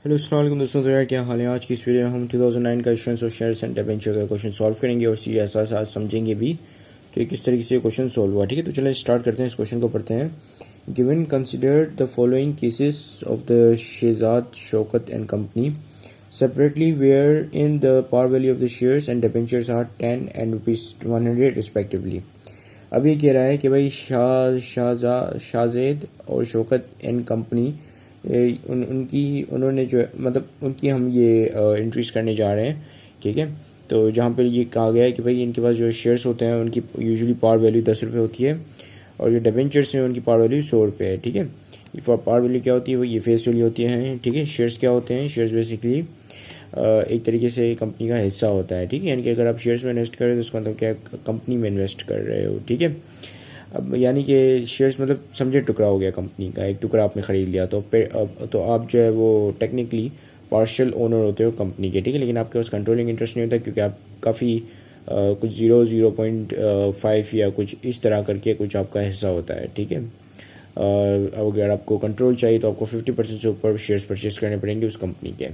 Hello अस्सलाम वालेकुम दोस्तों। तो यार क्या हाल है। आज की इस वीडियो में हम 2009 का issuance of shares and debenture का क्वेश्चन सॉल्व करेंगे और सी ऐसा साथ समझेंगे भी कि किस तरीके से क्वेश्चन सॉल्व हुआ। ठीक है, तो चलिए स्टार्ट करते हैं, इस क्वेश्चन को पढ़ते हैं। Given consider the following cases of the Shahzad Shaukat and company separately where in the par value of the shares and debentures are 10 and ₹100 respectively. अब ये कह रहा है कि भाई शाहजेद और शौकत एंड कंपनी उन्होंने जो मतलब उनकी हम ये इंक्रीज़ करने जा रहे हैं। ठीक है, तो जहाँ पर ये कहा गया है कि भाई इनके पास जो शेयर्स होते हैं उनकी यूजुअली पार वैल्यू ₹10 होती है और जो डिबेंचर्स हैं उनकी पार वैल्यू ₹100 है। ठीक है, ये पार वैल्यू क्या होती है, वो ये फेस वैल्यू होती है। ठीक है, शेयर्स क्या होते हैं, शेयर्स बेसिकली एक तरीके से कंपनी का हिस्सा होता है। ठीक है, यानी कि अगर आप शेयर्स में इन्वेस्ट कर रहे हो तो उसका मतलब क्या, कंपनी में इन्वेस्ट कर रहे हो। ठीक है, अब यानी कि शेयर्स मतलब समझे टुकड़ा हो गया कंपनी का, एक टुकड़ा आपने ख़रीद लिया तो तो आप जो है वो टेक्निकली पार्शियल ओनर होते हो कंपनी के। ठीक है, लेकिन आपके पास कंट्रोलिंग इंटरेस्ट नहीं होता क्योंकि आप काफ़ी कुछ 0.5 या कुछ इस तरह करके कुछ आपका हिस्सा होता है। ठीक है, अगर आपको कंट्रोल चाहिए तो आपको 50% से ऊपर शेयर्स परचेज करने पड़ेंगे उस कंपनी के।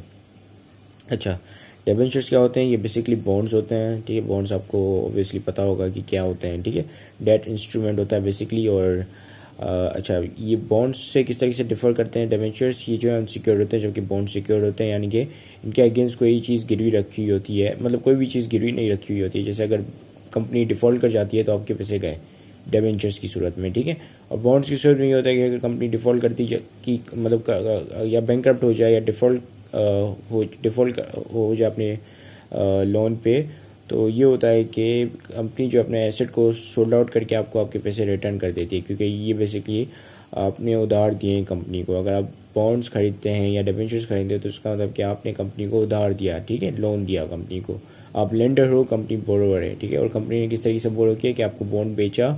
अच्छा, डिबेंचर्स क्या होते हैं, ये बेसिकली बॉन्ड्स होते हैं। ठीक है, बॉन्ड्स आपको ऑब्वियसली पता होगा कि क्या होते हैं। ठीक है, डेट इंस्ट्रूमेंट होता है बेसिकली। और अच्छा, ये बॉन्ड्स से किस तरीके से डिफर करते हैं डिबेंचर्स, ये जो है अनसिक्योर्ड होते हैं जबकि बॉन्ड सिक्योर्ड होते हैं, यानी कि इनके अगेंस्ट कोई चीज़ गिरवी रखी हुई होती है, मतलब कोई भी चीज़ गिरवी नहीं रखी हुई होती है। जैसे अगर कंपनी डिफ़ॉल्ट कर जाती है तो आपके पैसे गए डिबेंचर्स की सूरत में। ठीक है, और बॉन्ड्स की सूरत में ये होता है कि अगर कंपनी डिफ़ॉल्ट करती कि मतलब या बैंकरप्ट हो जाए या डिफ़ॉल्ट हो जाए अपने लोन पे, तो ये होता है कि कंपनी जो अपने एसेट को सोल्ड आउट करके आपको आपके पैसे रिटर्न कर देती है, क्योंकि ये बेसिकली आपने उधार दिए हैं कंपनी को। अगर आप बॉन्ड्स खरीदते हैं या डिबेंचर्स खरीदते हो तो उसका मतलब कि आपने कंपनी को उधार दिया। ठीक है, लोन दिया कंपनी को, आप लेंडर हो, कंपनी बोरोवर है। ठीक है, और कंपनी ने किस तरीके से बोरो किया कि आपको बॉन्ड बेचा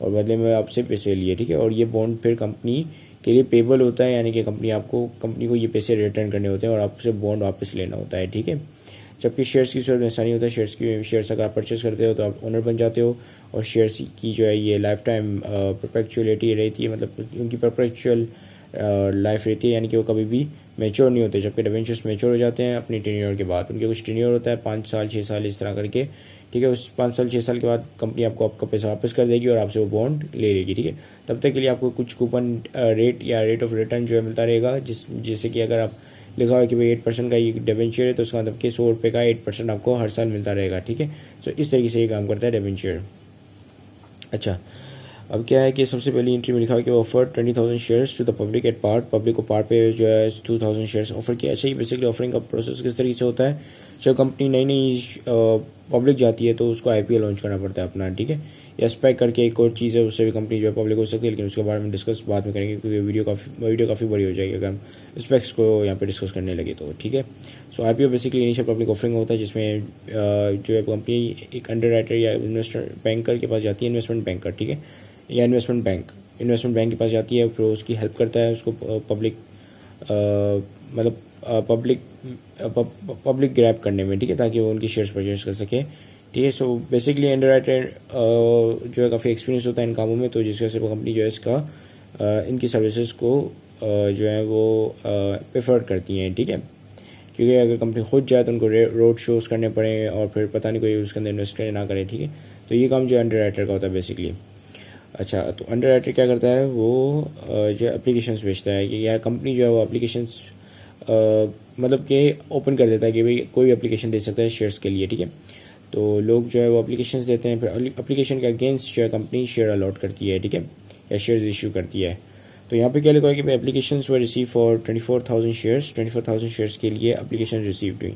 और बदले में आपसे पैसे लिए। ठीक है, और ये बॉन्ड फिर कंपनी के लिए पेबल होता है, यानी कि कंपनी को ये पैसे रिटर्न करने होते हैं और आपसे बॉन्ड वापस लेना होता है। ठीक है, जबकि शेयर्स की सूरत में ऐसा नहीं होता। शेयर्स अगर आप परचेस करते हो तो आप ओनर बन जाते हो और शेयर्स की जो है ये लाइफ टाइम परपेचुअलिटी रहती है, मतलब उनकी परपेचुअल लाइफ रहती है, यानी कि वो कभी भी मेच्योर नहीं होते। जबकि डिबेंचर्स मेच्योर हो जाते हैं अपनी टेन्योर के बाद, उनके कुछ टेन्योर होता है 5 साल 6 साल इस तरह करके। ठीक है, उस 5 साल 6 साल के बाद कंपनी आपको आपका पैसा वापस कर देगी और आपसे वो बॉन्ड ले लेगी। ठीक है, तब तक के लिए आपको कुछ कूपन रेट या रेट ऑफ रिटर्न जो है मिलता रहेगा, जैसे कि अगर आप लिखा हुआ है कि भाई 8% का ये डिबेंचर है तो उसका मतलब कि ₹100 का 8% आपको हर साल मिलता रहेगा। ठीक है, सो इस तरीके से ये काम करता है डिबेंचर। अच्छा, अब क्या है कि सबसे पहली एंट्री में लिखा है कि offer 20,000 shares to the public at par. Public को पार पे जो है 2,000 शेयर्स ऑफर किया। अच्छा, ये बेसिकली ऑफरिंग का प्रोसेस किस तरीके से होता है, जब कंपनी नई नई पब्लिक जाती है तो उसको IPO लॉन्च करना पड़ता है अपना। ठीक है, या स्पेक करके एक और चीज़ है, उससे भी कंपनी जो है पब्लिक हो सकती है, लेकिन उसके बारे में डिस्कस बाद में करेंगे क्योंकि वीडियो काफ़ी बड़ी हो जाएगी अगर हम स्पेक्स को यहाँ पे डिस्कस करने लगे तो। ठीक है, सो IPO basically initial public offering होता है जिसमें जो है कंपनी एक अंडर राइटर या इन्वेस्टर बैंकर के पास जाती है, इन्वेस्टमेंट बैंकर। ठीक है, या इन्वेस्टमेंट बैंक के पास जाती है, फिर उसकी हेल्प करता है उसको पब्लिक मतलब पब्लिक ग्रैब करने में। ठीक है, ताकि वो उनकी शेयर्स परचेज कर सके। ठीक है, सो बेसिकली अंडरराइटर जो है काफ़ी एक्सपीरियंस होता है इन कामों में, तो जिस वजह से वो कंपनी जो है इसका इनकी सर्विसेज को जो है वो प्रेफर करती हैं। ठीक है, क्योंकि अगर कंपनी खुद जाए तो उनको रोड शोज़ करने पड़े और फिर पता नहीं कोई उसके अंदर इन्वेस्ट करे ना करे। ठीक है, तो ये काम जो है अंडरराइटर का होता है बेसिकली। अच्छा, तो अंडरराइटर क्या करता है, वो जो एप्लीकेशंस भेजता है कि या कंपनी जो है वो एप्लीकेशंस मतलब कि ओपन कर देता है कि भाई कोई भी एप्लीकेशन दे सकता है शेयर्स के लिए। ठीक है, तो लोग जो है वो एप्लीकेशंस देते हैं, फिर एप्लीकेशन के अगेंस्ट जो है कंपनी शेयर अलॉट करती है। ठीक है, या शेयर्स इशू करती है। तो यहाँ पे क्या लिखा है कि भाई applications were receive for 24,000 shares. 24,000 shares के लिए एप्लीकेशन रिसीव हुई।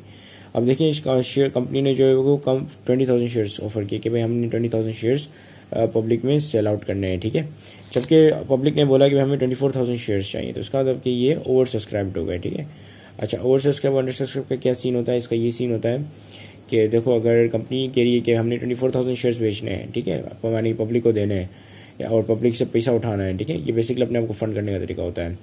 अब देखिए इसका शेयर कंपनी ने जो है वो कम 20,000 शेयर्स ऑफर किए कि भाई हमने 20,000 शेयर्स पब्लिक में सेल आउट करने हैं। ठीक है, जबकि पब्लिक ने बोला कि हमें 24,000 शेयर्स चाहिए, तो इसका मतलब कि ये ओवर सब्सक्राइब्ड हो गए। ठीक है, अच्छा, ओवर सब्सक्राइब अंडर सब्सक्राइब का क्या सीन होता है, इसका ये सीन होता है कि देखो अगर कंपनी कह रही है कि हमने 24,000 शेयर्स बेचने हैं, ठीक है, यानी पब्लिक को देने हैं और पब्लिक से पैसा उठाना है। ठीक है, ये बेसिकली अपने आप को फंड करने का तरीका होता है,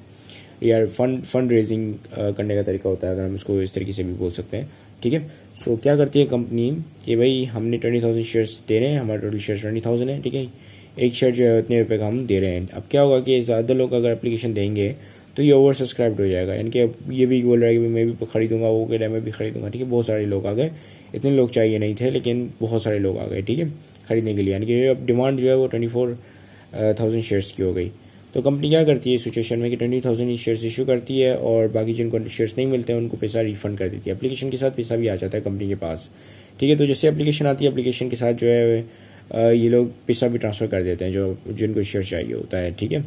या फंड रेजिंग करने का तरीका होता है, अगर हम इसको इस तरीके से भी बोल सकते हैं। ठीक है, सो क्या करती है कंपनी कि भाई हमने 20,000 शेयर्स दे रहे हैं, हमारे टोटल शेयर्स 20,000 है। ठीक है, एक शेयर जो है उतने रुपये का हम दे रहे हैं। अब क्या होगा कि ज़्यादा लोग अगर एप्लीकेशन देंगे तो ये ओवर सब्सक्राइब्ड हो जाएगा। यानी कि ये भी बोल रहा है कि मैं भी खरीदूंगा, वो कह रहा है मैं भी खरीदूंगा, ठीक है। बहुत सारे लोग आ गए, इतने लोग चाहिए नहीं थे लेकिन बहुत सारे लोग आ गए, ठीक है, खरीदने के लिए। यानी कि अब डिमांड जो है वो 24,000 शेयर्स की हो गई। तो कंपनी क्या करती है इस सिचुएशन में कि 20,000 शेयर्स इशू करती है और बाकी जिनको शेयर्स नहीं मिलते हैं उनको पैसा रिफंड कर देती है। एप्लीकेशन के साथ पैसा भी आ जाता है कंपनी के पास, ठीक है। तो जैसे एप्लीकेशन आती है, एप्लीकेशन के साथ जो है ये लोग पैसा भी ट्रांसफ़र कर देते हैं जो जिनको शेयर चाहिए होता है, ठीक है।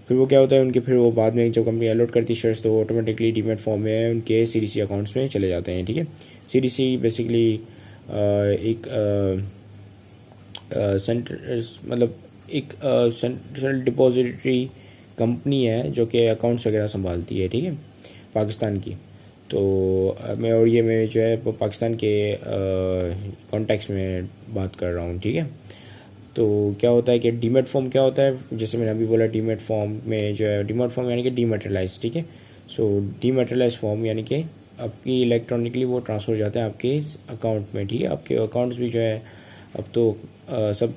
फिर वो क्या होता है उनके, फिर वो बाद में जब कंपनी अलॉट करती है शेयर्स तो वो ऑटोमेटिकली डीमैट फॉर्म में उनके CDC अकाउंट्स में चले जाते हैं, ठीक है। CDC बेसिकली एक मतलब एक सेंट्रल डिपॉजिटरी कंपनी है जो कि अकाउंट्स वगैरह संभालती है, ठीक है, पाकिस्तान की। तो मैं जो है पाकिस्तान के कॉन्टेक्स्ट में बात कर रहा हूँ, ठीक है। तो क्या होता है कि डीमैट फॉर्म क्या होता है, जैसे मैंने अभी बोला डीमैट फॉर्म में जो है, डीमैट फॉर्म यानी कि डीमैटेरियलाइज, ठीक है। सो डीमैटेरियलाइज फॉर्म यानी कि आपकी इलेक्ट्रॉनिकली वो ट्रांसफ़र हो जाते हैं आपके इस अकाउंट में, ठीक है। आपके अकाउंट्स भी जो है अब तो सब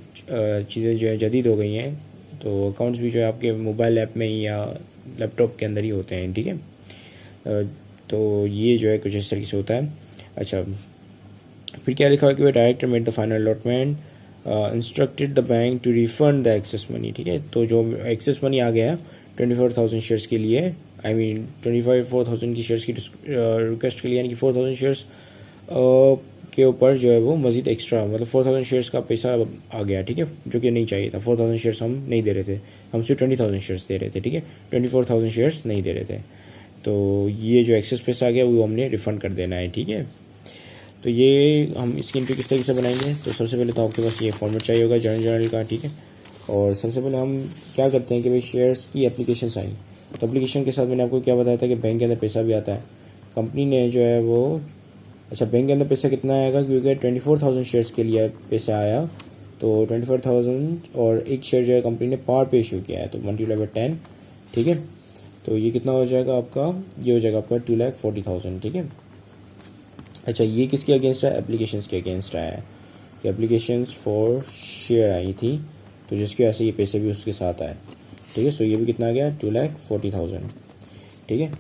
चीज़ें जो है जदीद हो गई हैं, तो अकाउंट्स भी जो है आपके मोबाइल ऐप में ही या लैपटॉप के अंदर ही होते हैं, ठीक है। तो ये जो है कुछ इस तरीके से होता है। अच्छा, फिर क्या लिखा है कि director made the final allotment instructed the bank to refund the excess money, ठीक है। तो जो एक्सेस मनी आ गया 24,000 शेयर्स के लिए, आई मीन 4,000 की शेयर्स की रिक्वेस्ट के लिए, यानी कि 4,000 शेयर्स के ऊपर जो है वो मजीद एक्स्ट्रा, मतलब 4,000 शेयर्स का पैसा आ गया, ठीक है, जो कि नहीं चाहिए था। 4,000 शेयर्स हम नहीं दे रहे थे, हम सिर्फ 20,000 शेयर्स दे रहे थे, ठीक है, 24,000 शेयर्स नहीं दे रहे थे। तो ये जो एक्सेस पैसा आ गया वो हमने रिफ़ंड कर देना है, ठीक है। तो ये हम इसकी एंट्री किस तरीके से बनाएंगे, तो सबसे पहले तो आपके पास ये फॉर्मेट चाहिए होगा जर्नल का, ठीक है। और सबसे पहले हम क्या करते हैं कि भाई शेयर्स की एप्लीकेशन आई, तो एप्लीकेशन के साथ मैंने आपको क्या बताया था कि बैंक के अंदर पैसा भी आता है। कंपनी ने जो है वो, अच्छा, बैंक के अंदर पैसा कितना आएगा, क्योंकि 24,000 शेयर्स के लिए पैसा आया, तो 24,000 और एक शेयर जो है कंपनी ने पार पे इशू किया है, तो मल्टीप्लाई बाय 10, ठीक है। तो ये कितना हो जाएगा आपका, ये हो जाएगा आपका 2,40,000, ठीक है। अच्छा, ये किसके अगेंस्ट है, एप्लीकेशंस के अगेंस्ट आया है कि एप्लीकेशंस फॉर शेयर आई थी, तो जिसकी वजह से ये पैसे भी उसके साथ आए, ठीक है। सो ये भी कितना आ गया, 2,40,000, ठीक है।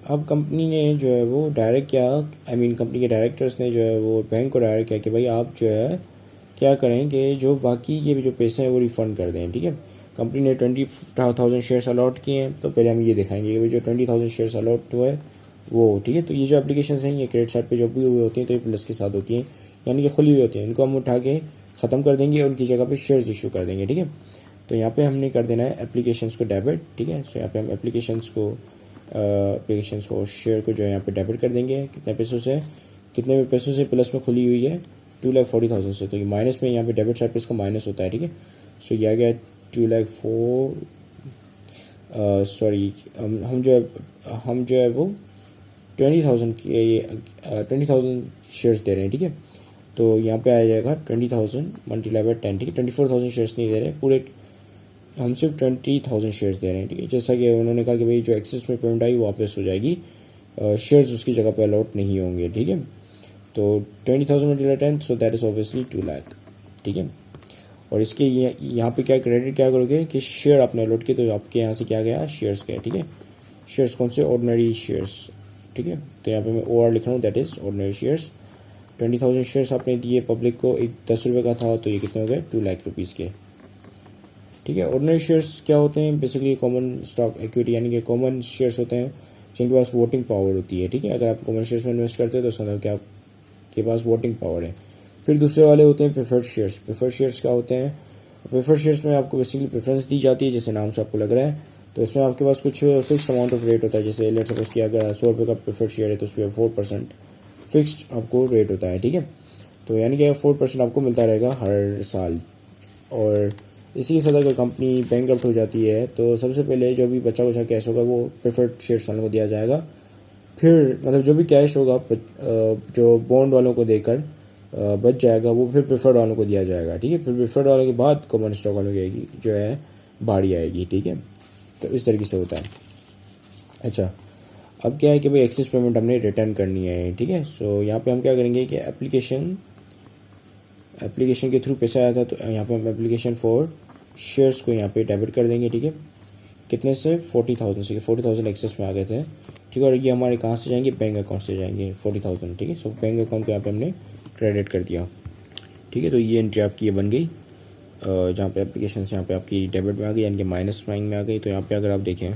अब कंपनी ने जो है वो डायरेक्ट किया, आई मीन कंपनी के डायरेक्टर्स ने जो है वो बैंक को डायरेक्ट किया कि भाई आप जो है क्या करें कि जो बाकी के भी जो पैसे हैं वो रिफ़ंड कर दें, ठीक है। कंपनी ने 20,000 शेयर्स अलॉट किए हैं, तो पहले हम ये दिखाएंगे कि भाई जो 20,000 शेयर्स अलॉट हुए वो, ठीक है। तो ये जो एप्लीकेशन हैं ये क्रेडिट साइड पे जो भी हुई होती हैं तो ये प्लस के साथ होती हैं, यानी कि खुली हुई होती हैं, इनको हम उठा के ख़त्म कर देंगे और उनकी जगह पे शेयर्स इशू कर देंगे, ठीक है। तो यहाँ पे हमने कर देना है एप्लीकेशंस को डेबिट, ठीक है। सो यहाँ पे हम एप्लीकेशंस को शेयर को जो है यहाँ पे डेबिट कर देंगे, कितने पैसों से प्लस में खुली हुई है 2,40,000 से, तो ये माइनस में यहाँ पे डेबिट साइड पे इसका माइनस होता है, ठीक है। सो ये आ गया 2,04,000, सॉरी, हम जो है वो 20,000 शेयर्स दे रहे हैं, ठीक है। तो यहाँ पे आ जाएगा 20,000 मल्टीप्लाई बाय 10, ठीक है। 24,000 शेयर्स नहीं दे रहे पूरे, हम सिर्फ 20,000 शेयर्स दे रहे हैं, ठीक है। जैसा कि उन्होंने कहा कि भाई जो एक्सेस में पेमेंट आई वो वापस हो जाएगी, शेयर्स उसकी जगह पे अलॉट नहीं होंगे, ठीक है। तो 20,000 multiply 10, so that is obviously 2 lakh, ठीक है। और इसके यहाँ पे क्या क्रेडिट क्या करोगे कि शेयर आपने अलॉट किए, तो आपके यहाँ से क्या गया, शेयर्स गए, ठीक है। शेयर्स कौन से, ऑर्डिनरी शेयर्स, ठीक है। तो यहाँ पे मैं OR लिख रहा हूँ, that is ordinary shares. 20,000 shares आपने दिए पब्लिक को, एक 10 रुपये का था, तो ये कितने हो गए, 2 लाख रुपीज़ के, ठीक है। ऑर्डिनरी शेयर्स क्या होते हैं, बेसिकली कॉमन स्टॉक इक्विटी, यानी कि कॉमन शेयर्स होते हैं जिनके पास वोटिंग पावर होती है, ठीक है। अगर आप कॉमन शेयर्स में इन्वेस्ट करते हो तो उसका मतलब कि आपके पास वोटिंग पावर है। फिर दूसरे वाले होते हैं प्रेफर्ड शेयर्स। प्रेफर्ड शेयर्स क्या होते हैं, प्रेफर्ड शेयर्स में आपको बेसिकली प्रेफरेंस दी जाती है, जैसे नाम से आपको लग रहा है। तो इसमें आपके पास कुछ फिक्स अमाउंट ऑफ रेट होता है, जैसे लेट सपोज कि अगर 100 रुपये का प्रेफर्ड शेयर है तो उस पर 4% फिक्स्ड आपको रेट होता है, ठीक है। तो यानी कि 4% आपको मिलता रहेगा हर साल। और इसी के साथ अगर कंपनी बैंकरप्ट हो जाती है तो सबसे पहले जो भी बचा कुचा कैश होगा वो प्रेफर्ड शेयर्स वालों को दिया जाएगा। फिर मतलब जो भी कैश होगा जो बॉन्ड वालों को देकर बच जाएगा वो फिर प्रेफर्ड वालों को दिया जाएगा, ठीक है। फिर प्रेफर्ड वालों के बाद कॉमन स्टॉक वालों की जो है बारी आएगी, ठीक है। तो इस तरीके से होता है। अच्छा, अब क्या है कि भाई एक्सेस पेमेंट हमने रिटर्न करनी है, ठीक है। सो यहाँ पे हम क्या करेंगे कि एप्लीकेशन के थ्रू पैसा आया था, तो यहाँ पे हम एप्लीकेशन फॉर शेयर्स को यहाँ पे डेबिट कर देंगे, ठीक है। कितने से 40,000 से, 40,000 एक्सेस में आ गए थे, ठीक है। और ये हमारे कहाँ से जाएंगे, बैंक अकाउंट से जाएंगे 40,000, ठीक है। सो बैंक अकाउंट को यहाँ पे हमने क्रेडिट कर दिया, ठीक है। तो ये एंट्री आपकी ये बन गई, जहाँ पे एप्लीकेशन से यहाँ पे आपकी डेबिट में आ गई, यानी कि माइनस में आ गई। तो यहाँ पे अगर आप देखें,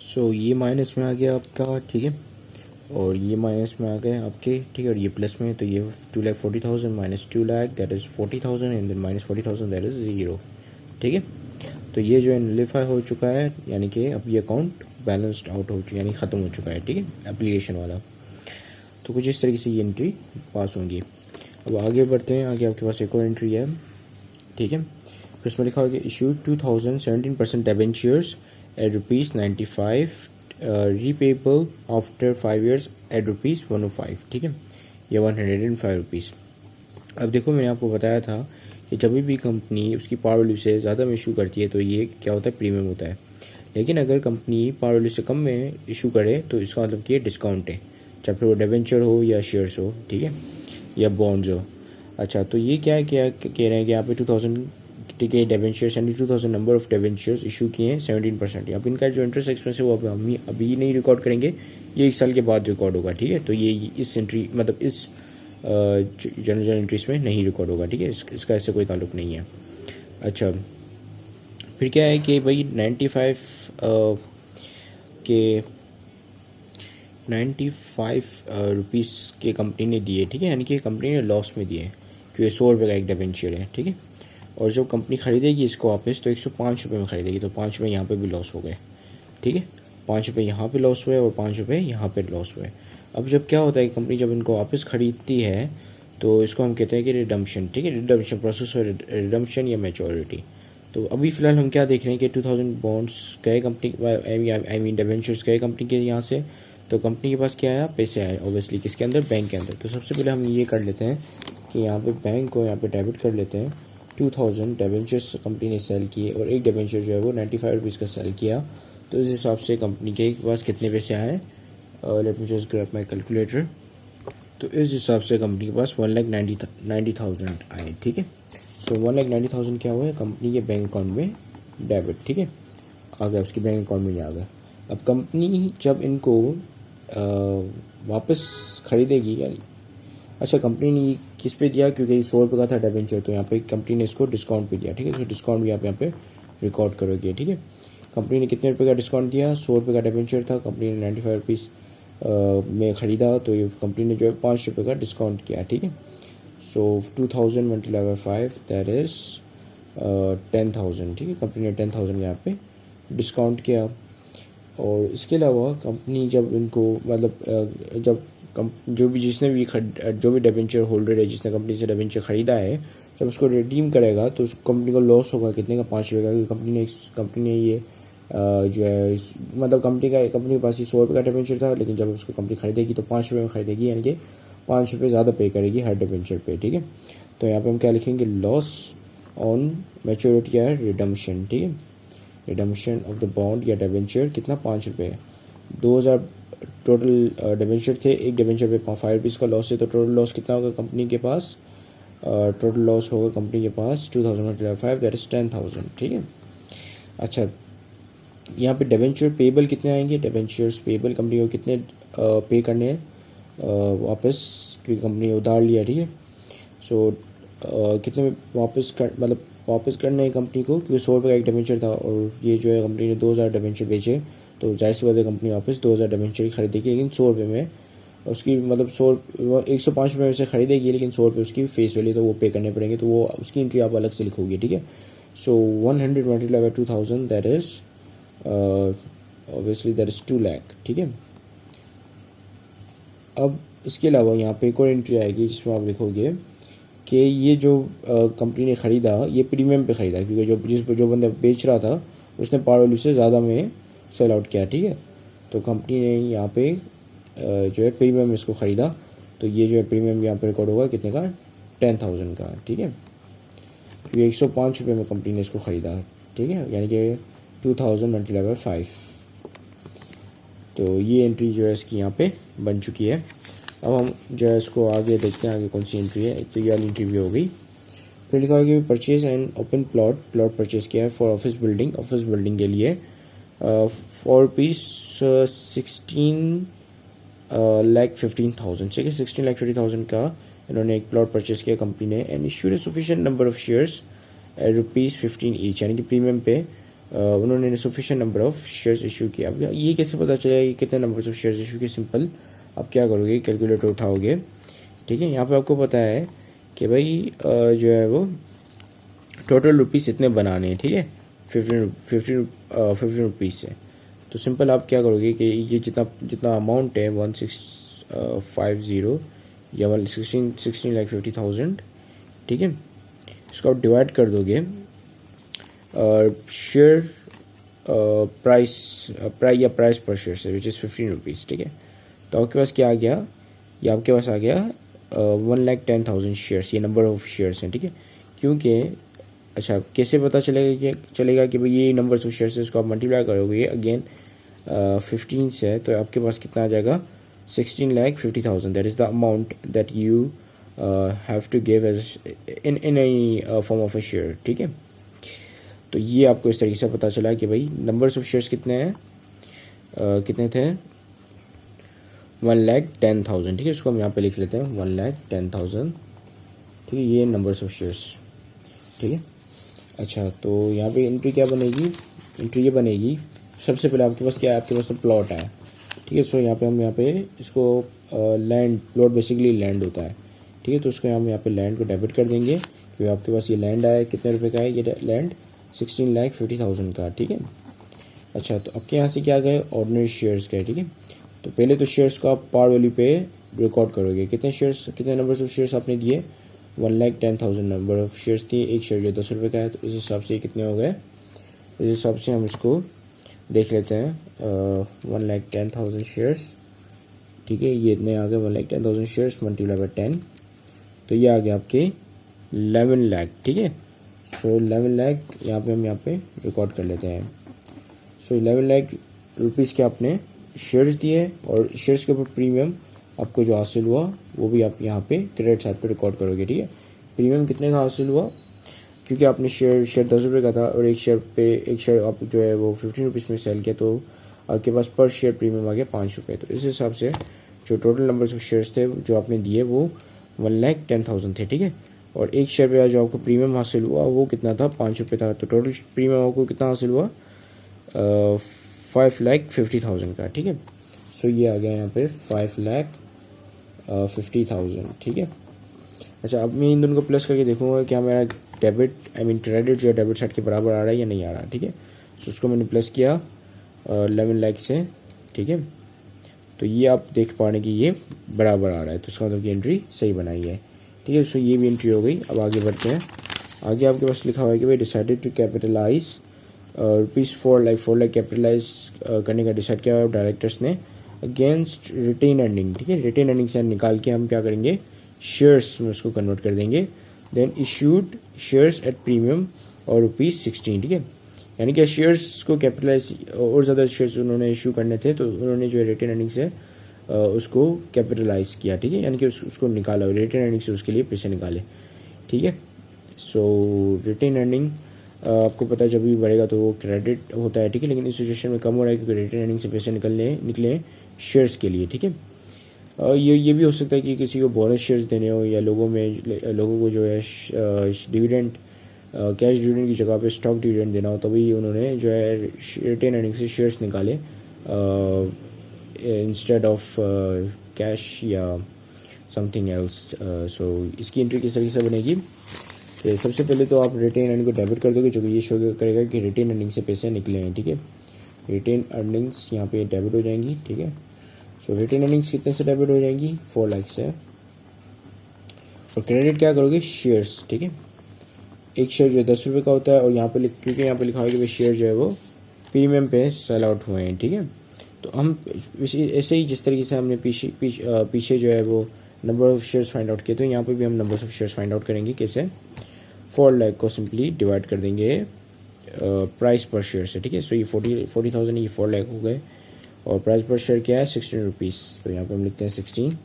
सो ये माइनस में आ गया आपका, ठीक है, और ये माइनस में आ गए आपके, ठीक है, और ये प्लस में। तो ये 2,40,000 minus 2 lakh that is 40,000 and then minus 40,000 that is 0, ठीक है। तो ये जो है नलिफाई हो चुका है, यानी कि अब ये अकाउंट बैलेंस्ड आउट हो चुका है, यानी ख़त्म हो चुका है, ठीक है, एप्लीकेशन वाला। तो कुछ इस तरीके से ये एंट्री पास होंगी। अब आगे बढ़ते हैं, आगे आपके पास एक और एंट्री है, ठीक है। फिर इसमें लिखा होगा issue 2017% debentures at ₹95 repayable after 5 years at ₹105, ठीक है, या ₹105। अब देखो मैंने आपको बताया था कि जब भी कंपनी उसकी पावर वैल्यू से ज़्यादा में इशू करती है तो ये क्या होता है, प्रीमियम होता है। लेकिन अगर कंपनी पावर वैल्यू से कम में इशू करे तो इसका मतलब कि ये डिस्काउंट है, चाहे फिर वो डिबेंचर हो या शेयर्स हो, ठीक है, या बॉन्ड्स हो। अच्छा, तो ये क्या कह रहे हैं कि यहाँ पे 2000 के डिबेंचर्स यानी 2000 नंबर ऑफ डिबेंचर्स इशू किए हैं 17%। अब इनका जो इंटरेस्ट एक्सपेंस है वो हम अभी नहीं रिकॉर्ड करेंगे, ये 1 साल के बाद रिकॉर्ड होगा, ठीक है। तो ये इस एंट्री मतलब इस जनरल एंट्रीज में नहीं रिकॉर्ड होगा, ठीक है, इसका ऐसे कोई ताल्लुक नहीं है। अच्छा, फिर क्या है कि भाई 95 के 95 रुपीज़ के कंपनी ने दिए, ठीक है, यानी कि कंपनी ने लॉस में दिए क्योंकि 100 रुपये का एक डिबेंचर है, ठीक है। और जो कंपनी खरीदेगी इसको वापस तो 105 रुपये में खरीदेगी, तो 5 रुपये यहाँ पे भी लॉस हो गए, ठीक है, 5 रुपये यहाँ पे लॉस हुए और 5 रुपये यहाँ पे लॉस हुए। अब जब क्या होता है, कंपनी जब इनको वापस खरीदती है तो इसको हम कहते हैं कि रिडम्पशन, ठीक है, रिडम्पशन प्रोसेस और रिडम्पशन या मैच्योरिटी। तो अभी फ़िलहाल हम क्या देख रहे हैं कि 2000 बॉन्ड्स गए कंपनी, आई मीन डिबेंचर्स गए कंपनी के यहाँ से, तो कंपनी के पास क्या आया, पैसे आए ऑब्वियसली, किसके अंदर, बैंक के अंदर। तो सबसे पहले हम ये कर लेते हैं कि यहाँ पे बैंक को यहाँ पे डेबिट कर लेते हैं। 2000 डिबेंचर्स कंपनी ने सेल किए और एक डिबेंचर जो है वो 95 रुपीज़ का सेल किया, तो इस हिसाब से कंपनी के पास कितने पैसे आए, लेट मी जस्ट ग्रैब माई कैलकुलेटर। तो इस हिसाब से कंपनी के पास 1,90,000 आए, ठीक है। सो 1,90,000 क्या हुआ है, कंपनी के बैंक अकाउंट में डेबिट, ठीक है, आ गया, उसके बैंक अकाउंट में आ गया। अब कंपनी जब इनको वापस खरीदेगी, यानी अच्छा कंपनी ने किस पे दिया, क्योंकि 100 रुपये का था डिबेंचर, तो यहाँ पे कंपनी ने इसको डिस्काउंट पे दिया, ठीक है। तो डिस्काउंट भी आप यहाँ पे रिकॉर्ड करोगे, ठीक है। कंपनी ने कितने रुपये का डिस्काउंट दिया, 100 रुपये का डिबेंचर था, कंपनी ने 95 रुपीज़ में ख़रीदा, तो ये कंपनी ने जो है 5 रुपये का डिस्काउंट किया, ठीक है। सो 2000 मल्टीप्लाई बाय 5 दैट इज़ 10,000, ठीक है। कंपनी ने 10,000 यहाँ पे डिस्काउंट किया। और इसके अलावा कंपनी जब इनको मतलब जब जो भी जिसने भी जो भी डिबेंचर होल्डर है जिसने कंपनी से डिबेंचर ख़रीदा है, जब उसको रिडीम करेगा तो उस कंपनी को लॉस होगा कितने का, 5 रुपये का, क्योंकि कंपनी ने ये जो है मतलब कंपनी के पास ही 100 रुपये का डिबेंचर था, लेकिन जब उसको कंपनी खरीदेगी तो 5 रुपये में खरीदेगी, यानी कि 5 रुपये ज़्यादा पे करेगी हर डिबेंचर पे, ठीक है। तो यहाँ पे हम क्या लिखेंगे, लॉस ऑन मैच्योरिटी या रिडम्पशन, ठीक है, रिडम्पशन ऑफ द बॉन्ड या डिबेंचर कितना, 5 रुपये। 2000 टोटल डिबेंचर थे, एक डिबेंचर पे 5 रुपीज़ का लॉस है, तो टोटल लॉस कितना होगा कंपनी के पास, टोटल लॉस होगा कंपनी के पास 2005 दैट इज़ 10,000, ठीक है। अच्छा, यहाँ पे डिबेंचर पेबल कितने आएंगे, डिबेंचर्स पेबल कंपनी को कितने पे करने हैं वापस, क्योंकि कंपनी ने उधार लिया, ठीक है। सो कितने में वापस कर मतलब वापस करने हैं कंपनी को, क्योंकि 100 रुपये का एक डिबेंचर था और ये जो है कंपनी ने 2000 डिबेंचर बेचे, तो जाहिर सी बात है कंपनी वापस 2000 डिबेंचर ही खरीदेगी, लेकिन 100 रुपये में उसकी मतलब 105 रुपये में से खरीदेगी, लेकिन 100 रुपये उसकी फेस वैल्यू तो वो पे करने पड़ेंगे, तो वो उसकी एंट्री आप अलग से लिखोगे, ठीक है। सो 100 multiply by 2000 that is obviously that is 2 lakh, ठीक है। अब इसके अलावा यहाँ पे एक और एंट्री आएगी जिसमें आप लिखोगे कि ये जो कंपनी ने ख़रीदा ये प्रीमियम पे ख़रीदा, क्योंकि जो बंदा बेच रहा था उसने पार वैल्यू से ज़्यादा में सेल आउट किया, ठीक है। तो कंपनी ने यहाँ पे जो है प्रीमियम इसको ख़रीदा, तो ये जो है प्रीमियम यहाँ पे रिकॉर्ड होगा कितने का, 10,000 का, ठीक है, क्योंकि 105 रुपये में कंपनी ने इसको ख़रीदा, ठीक है, यानी कि 2000 मल्टीप्लाई बाय 5। तो ये एंट्री जो है इसकी यहाँ पे बन चुकी है। अब हम जो है इसको आगे देखते हैं, आगे कौन सी एंट्री है। एक तो ये वाली एंट्री भी हो गई, फिर लिखा है कि purchase and open plot purchase किया है फॉर ऑफिस बिल्डिंग के लिए फॉर रुपीज 16,15,000, ठीक है, 16,50,000 का इन्होंने एक प्लॉट परचेज किया कंपनी ने, and issued A sufficient number of shares at ₹15 each, यानी कि प्रीमियम पे उन्होंने sufficient number of shares issue किया। अब ये कैसे पता चलेगा कि कितने नंबर ऑफ शेयर्स इशू किए? सिंपल, आप क्या करोगे, कैलकुलेटर उठाओगे, ठीक है। यहाँ पे आपको पता है कि भाई जो है वो टोटल रुपीस इतने बनाने हैं, ठीक है, 15 रुपीज़ से। तो सिंपल आप क्या करोगे कि ये जितना अमाउंट है 1650 या 16,50,000, ठीक है, इसको आप डिवाइड कर दोगे शेयर प्राइस पर शेयर से, विच इज़ 15 रुपीज़, ठीक है। तो आपके पास क्या आ गया? ये आपके पास आ गया 1,10,000 शेयर्स, ये नंबर ऑफ शेयर्स हैं, ठीक है। क्योंकि अच्छा, कैसे पता चलेगा कि भाई ये नंबर ऑफ शेयर्स है, इसको आप मल्टीप्लाई करोगे अगेन 15 से, तो आपके पास कितना आ जाएगा? 16,50,000। That is the amount that you have to give as in a form of a share, ठीक है। तो ये आपको इस तरीके से पता चला कि भाई नंबर्स ऑफ शेयर्स कितने हैं, कितने थे? 1,10,000, ठीक है। इसको हम यहाँ पे लिख लेते हैं 1,10,000, ठीक है, ये नंबर्स ऑफ शेयर्स, ठीक है। अच्छा, तो यहाँ पे एंट्री क्या बनेगी? एंट्री ये बनेगी, सबसे पहले आपके पास क्या है? आपके पास तो प्लॉट है, ठीक है। सो यहाँ पे हम इसको लैंड, प्लॉट बेसिकली लैंड होता है, ठीक है। तो उसको हम यहाँ पे लैंड को डेबिट कर देंगे, क्योंकि आपके पास ये लैंड आया, कितने रुपए का है ये लैंड? 16,50,000 का, ठीक है। अच्छा, तो आपके यहाँ से क्या गए? ऑर्डिनरी शेयर्स गए, ठीक है। तो पहले तो शेयर्स को आप पार वैल्यू पे रिकॉर्ड करोगे, कितने नंबर ऑफ शेयर्स आपने दिए? 1,10,000 नंबर ऑफ शेयर्स दिए। एक शेयर जो 10 रुपये का है, तो इस हिसाब से कितने हो गए? इस हिसाब से हम इसको देख लेते हैं, 1,10,000 शेयर्स, ठीक है, ये इतने आ गए 1,10,000 शेयर्स मल्टीप्लाई बाय 10, तो ये आ गया आपके 11 लाख, ठीक है। सो 11 लाख यहाँ पे रिकॉर्ड कर लेते हैं। सो 11 लाख रुपीज़ के आपने शेयर्स दिए, और शेयर्स के ऊपर प्रीमियम आपको जो हासिल हुआ वो भी आप यहाँ पे क्रेडिट साइड पे रिकॉर्ड करोगे, ठीक है। प्रीमियम कितने का हासिल हुआ? क्योंकि आपने शेयर 10 रुपये का था, और एक शेयर आप जो है वो 15 रुपीज़ में सेल किया, तो आपके पास पर शेयर प्रीमियम आ गया 5 रुपये। तो इस हिसाब से जो टोटल नंबर ऑफ शेयर्स थे जो आपने दिए वो 1,10,000 थे, ठीक है। और एक शेयर पे जो आपको प्रीमियम हासिल हुआ वो कितना था? 5 रुपये था। तो टोटल प्रीमियम आपको कितना हासिल हुआ? 5,50,000 का, ठीक है। सो ये आ गया यहाँ पे 5,50,000, ठीक है। अच्छा, अब मैं इन दोनों को प्लस करके देखूंगा क्या मेरा क्रेडिट जो है डेबिट साइड के बराबर आ रहा है या नहीं आ रहा, ठीक है। सो उसको मैंने प्लस किया 11 लाख से, ठीक है। तो ये आप देख पा रहे हैं कि ये बराबर आ रहा है, तो इसका मतलब कि एंट्री सही बनाई है, ठीक है। सो ये भी एंट्री हो गई। अब आगे बढ़ते हैं। आगे आपके पास लिखा हुआ है कि भाई decided to capitalise ₹4 lakh capitalise करने का डिसाइड किया डायरेक्टर्स ने अगेंस्ट रिटेन अर्निंग, ठीक है। रिटेन अर्निंग से निकाल के हम क्या करेंगे? शेयर्स में उसको कन्वर्ट कर देंगे। Then issued shares at premium और ₹16, ठीक है। यानी कि शेयर्स को कैपिटलाइज और ज़्यादा शेयर्स उन्होंने इशू करने थे, तो उन्होंने जो रिटेन अर्निंग से उसको कैपिटलाइज किया, ठीक है, यानी कि उसको निकाला, रिटेन अर्निंग से उसके लिए पैसे निकाले, ठीक है। सो रिटेन अर्निंग आपको पता है जब भी बढ़ेगा तो वो क्रेडिट होता है, ठीक है, लेकिन इस सिचुएशन में कम हो रहा है क्योंकि रिटेन अर्निंग से पैसे निकले शेयर्स के लिए, ठीक है। ये भी हो सकता है कि किसी को बोनस शेयर्स देने हो, या लोगों को जो है डिविडेंड, कैश डिविडेंड की जगह पे स्टॉक डिविडेंड देना हो, तभी उन्होंने जो है रिटेन अर्निंग से शेयर्स निकाले इंस्टेड ऑफ कैश या समथिंग एल्स। सो इसकी एंट्री किस तरीके से बनेगी कि सबसे पहले तो आप रिटेन अर्निंग को डेबिट कर दोगे, जो कि ये शो करेगा कि रिटेन अर्निंग से पैसे निकले हैं, ठीक है। रिटेन अर्निंग्स यहाँ पे डेबिट हो जाएंगी, ठीक है। सो रिटेन अर्निंग्स कितने से डेबिट हो जाएंगी? 4 लाख से। और क्रेडिट क्या करोगे? शेयर्स, ठीक है। एक शेयर जो 10 रुपये का होता है, और यहाँ पे क्योंकि यहाँ पे लिखा हुआ है कि शेयर जो है वो प्रीमियम पे सेल आउट हुए हैं, ठीक है। तो हम ऐसे ही जिस तरीके से हमने पीछे जो है वो number of shares find out किए, तो यहाँ पे भी हम number of shares find out करेंगे। कैसे? 4 लाख को सिंपली डिवाइड कर देंगे प्राइस पर शेयर से, ठीक है। सो ये 40,000 ये 4 लाख हो गए, और प्राइस पर शेयर क्या है? 16 रुपीज़। तो यहाँ पे हम लिखते हैं 16।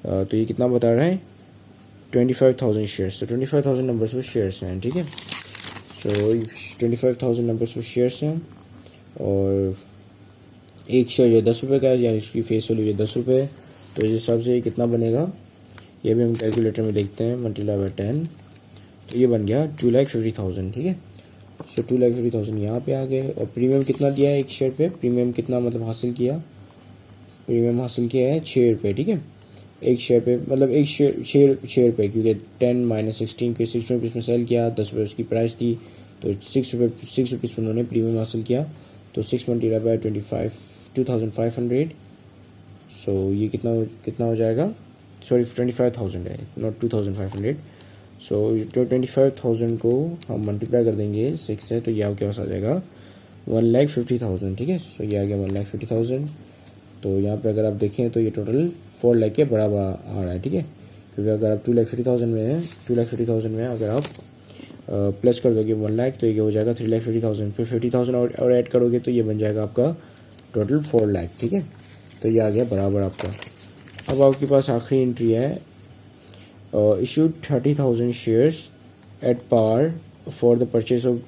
तो ये कितना बता रहा है? 25,000 शेयर्स, तो 25,000 नंबर्स पर शेयर्स हैं, ठीक है। सो 25,000 नंबर्स पर शेयर्स हैं और एक शेयर जो 10 रुपये का है, यानी इसकी फेस वैल्यू जो 10 रुपये है, तो इस हिसाब से ये कितना बनेगा ये भी हम कैलकुलेटर में देखते हैं, मल्टीप्लाई बाय 10, तो ये बन गया 2,50,000, ठीक है। सो 2,50,000 यहाँ पे आ गए। और प्रीमियम कितना दिया है एक शेयर पे, प्रीमियम कितना मतलब हासिल किया, प्रीमियम हासिल किया है 6 रुपये, ठीक है। एक शेयर पे मतलब एक शेयर पे, क्योंकि 10 माइनस 16 के 6 रुपीज़ में सेल किया, 10 रुपये उसकी प्राइस थी, तो 6 रुपीज़ पर उन्होंने प्रीमियम हासिल किया, तो 6 मल्टीप्लाई बाय 2500। सो ये कितना हो जाएगा, सॉरी 25,000 है, नॉट 2,500। सो 25,000 को हम मल्टीप्लाई कर देंगे 6 से, तो ये आपके पास आ जाएगा 1,50,000, ठीक है। सो ये आ गया 1,50,000। तो यहाँ पे अगर आप देखें तो ये टोटल 4 लाख के बराबर आ रहा है, ठीक है। क्योंकि अगर आप 2,50,000 में है, 2,50,000 में अगर आप प्लस कर दोगे 1 लाख, तो ये हो जाएगा 3,50,000, फिर 50,000 और ऐड करोगे तो ये बन जाएगा आपका टोटल 4 लाख, ठीक है। तो ये आ गया बराबर आपका। अब आपके पास आखिरी एंट्री है, issued 30,000 shares at par for the purchase of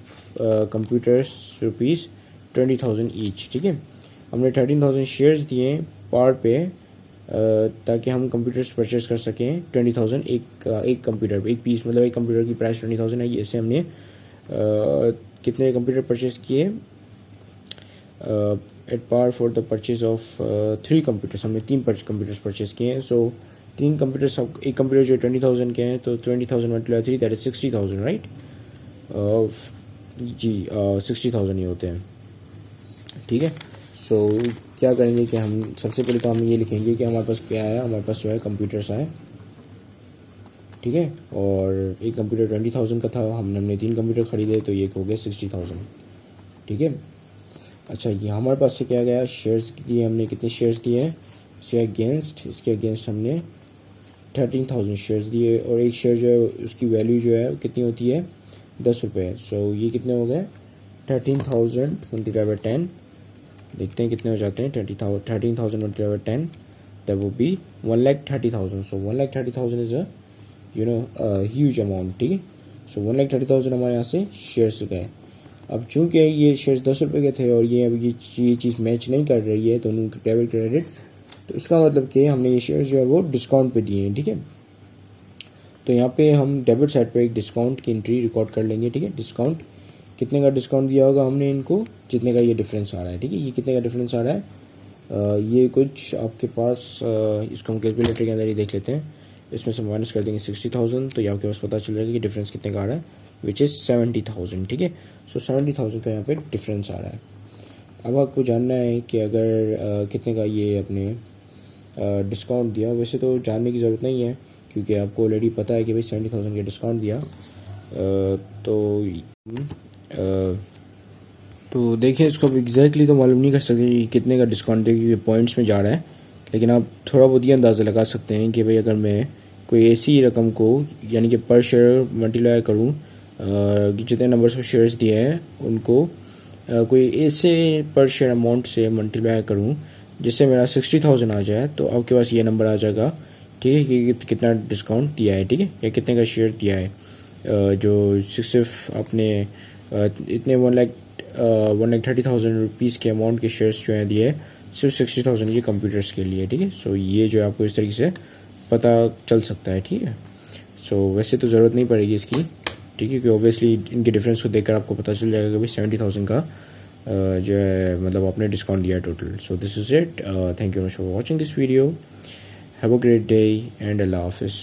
computers ₹20,000 each, ठीक है। हमने 13,000 शेयर्स दिए पार पे ताकि हम कंप्यूटर्स परचेज कर सकें 20,000 एक कंप्यूटर पे, एक पीस, मतलब एक कंप्यूटर की प्राइस 20,000 है। ऐसे हमने कितने कंप्यूटर परचेज किए at par for the purchase of 3 computers, हमने 3 कंप्यूटर्स परचेज किए हैं। सो 3 कंप्यूटर्स, एक कंप्यूटर जो 20,000 के हैं, तो 20,000 मल्टीप्लाई 3 दैट इज 60,000, राइट। जी 60,000 ही होते हैं, ठीक है। सो क्या करेंगे कि हम सबसे पहले तो हम ये लिखेंगे कि हमारे पास क्या है, हमारे पास जो है कंप्यूटर्स आए, ठीक है। और एक कंप्यूटर 20,000 का था, हमने 3 कंप्यूटर खरीदे, तो ये हो गया 60,000, ठीक है। अच्छा, ये हमारे पास से क्या गया, शेयर्स दिए हमने, कितने शेयर्स दिए हैं, इसके अगेंस्ट हमने 13,000 शेयर्स दिए, और एक शेयर जो है उसकी वैल्यू जो है कितनी होती है, 10 रुपये। सो ये कितने हो गए, 13,000 मल्टीप्लाई बाय 10, देखते हैं कितने हो जाते हैं। 13,000 multiply by 10 that would be 1,30,000। So 1,30,000 is huge amount, ठीक है। सो 1,30,000 हमारे यहाँ से शेयर्स गए। अब चूंकि ये शेयर्स 10 रुपये के थे और ये चीज़ मैच नहीं कर रही है दोनों डेबिट क्रेडिट, तो इसका मतलब कि हमने ये शेयर्स जो है वो डिस्काउंट पे दिए हैं, ठीक है। तो यहाँ पे हम डेबिट साइड पे एक डिस्काउंट की एंट्री रिकॉर्ड कर लेंगे, ठीक है। डिस्काउंट कितने का डिस्काउंट दिया होगा हमने इनको, जितने का ये डिफरेंस आ रहा है, ठीक है। ये कितने का डिफरेंस आ रहा है, ये कुछ आपके पास इसको हम कैलकुलेटर के अंदर ही देख लेते हैं। इसमें से माइनस कर देंगे 60,000, तो ये आपके पास पता चल जाएगा कि डिफरेंस कितने का आ रहा है, विच इज़ 70,000, ठीक है। सो 70,000 का यहाँ पे डिफरेंस आ रहा है। अब आपको जानना है कि अगर कितने का ये अपने डिस्काउंट दिया, वैसे तो जानने की ज़रूरत नहीं है क्योंकि आपको ऑलरेडी पता है कि भाई 70,000 का डिस्काउंट दिया। तो देखिए, इसको अब एग्जैक्टली तो मालूम नहीं कर सकते कि कितने का डिस्काउंट दे, क्योंकि पॉइंट्स में जा रहा है, लेकिन आप थोड़ा बहुत ये अंदाज़ा लगा सकते हैं कि भाई अगर मैं कोई ऐसी रकम को, यानी कि पर शेयर मल्टीप्लाई करूँ, जितने नंबर्स ऑफ शेयर्स दिए हैं उनको कोई ऐसे पर शेयर अमाउंट से मल्टीप्लाई करूँ जिससे मेरा 60,000 आ जाए, तो आपके पास ये नंबर आ जाएगा, ठीक है, कि कितना डिस्काउंट दिया है, ठीक है, या कितने का शेयर दिया है, जो सिर्फ अपने इतने 1,30,000 रुपीज़ के अमाउंट के शेयर्स जो हैं दिए सिर्फ 60,000 के कंप्यूटर्स के लिए, ठीक है। सो ये जो आपको इस तरीके से पता चल सकता है, ठीक है। सो वैसे तो ज़रूरत नहीं पड़ेगी इसकी, ठीक है, क्योंकि ऑब्वियसली इनके डिफरेंस को देखकर आपको पता चल जाएगा कि भाई 70,000 का जो है मतलब आपने डिस्काउंट दिया है total. So this is it, thank you much for watching this video, have a great day and अल्लाह हाफिज़।